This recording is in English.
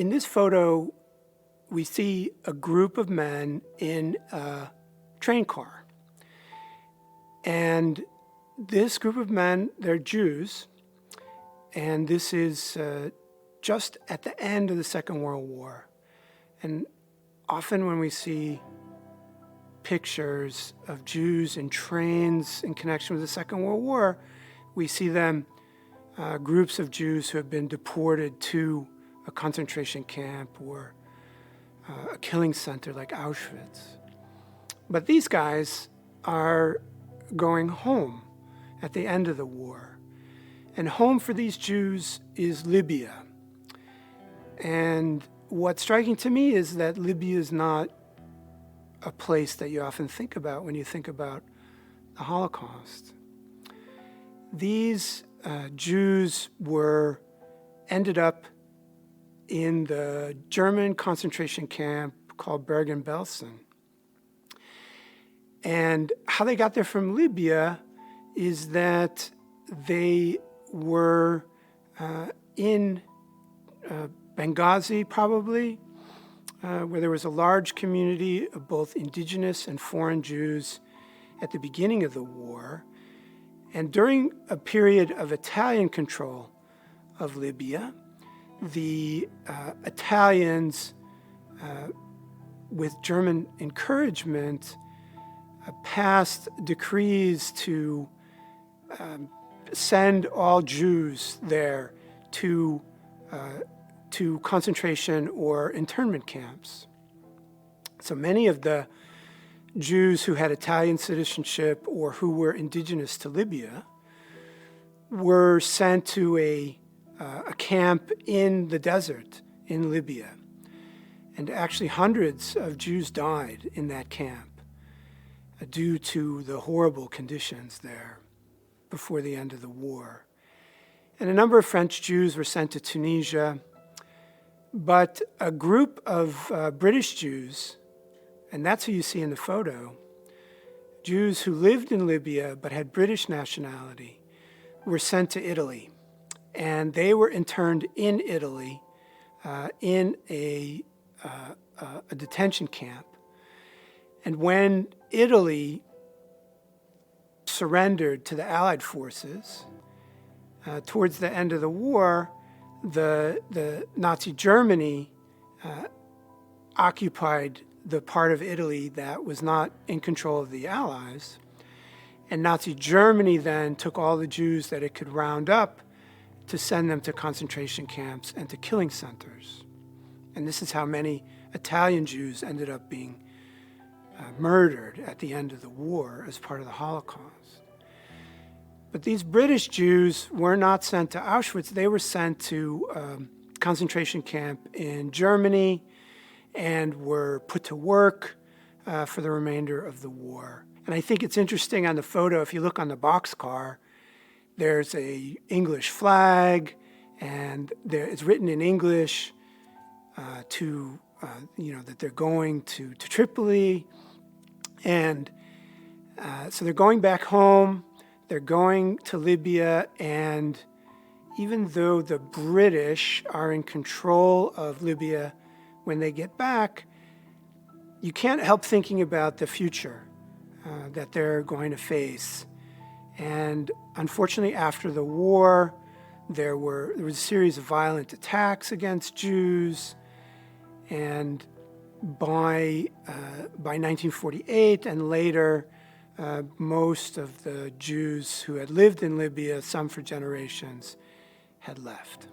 in this photo, we see a group of men in a train car. And this group of men, they're Jews, and this is just at the end of the Second World War. And often when we see pictures of Jews in trains in connection with the Second World War, we see them, groups of Jews who have been deported to a concentration camp or a killing center like Auschwitz. But these guys are going home at the end of the war. And home for these Jews is Libya. And what's striking to me is that Libya is not a place that you often think about when you think about the Holocaust. These Jews ended up in the German concentration camp called Bergen Belsen. And how they got there from Libya is that they were in Benghazi, probably, where there was a large community of both indigenous and foreign Jews at the beginning of the war. And during a period of Italian control of Libya, the Italians, with German encouragement, passed decrees to send all Jews there to concentration or internment camps. So many of the Jews who had Italian citizenship or who were indigenous to Libya were sent to a camp in the desert in Libya. And actually hundreds of Jews died in that camp due to the horrible conditions there before the end of the war. And a number of French Jews were sent to Tunisia, but a group of British Jews, and that's who you see in the photo, Jews who lived in Libya but had British nationality, were sent to Italy. And they were interned in Italy in a detention camp. And when Italy surrendered to the Allied forces, towards the end of the war, the Nazi Germany occupied the part of Italy that was not in control of the Allies. And Nazi Germany then took all the Jews that it could round up to send them to concentration camps and to killing centers. And this is how many Italian Jews ended up being murdered at the end of the war as part of the Holocaust. But these British Jews were not sent to Auschwitz. They were sent to a concentration camp in Germany and were put to work for the remainder of the war. And I think it's interesting on the photo, if you look on the boxcar, there's a English flag, and it's written in English that they're going to Tripoli. And so they're going back home, they're going to Libya, and even though the British are in control of Libya when they get back, you can't help thinking about the future that they're going to face. And unfortunately, after the war, there was a series of violent attacks against Jews, and by 1948 and later, most of the Jews who had lived in Libya, some for generations, had left.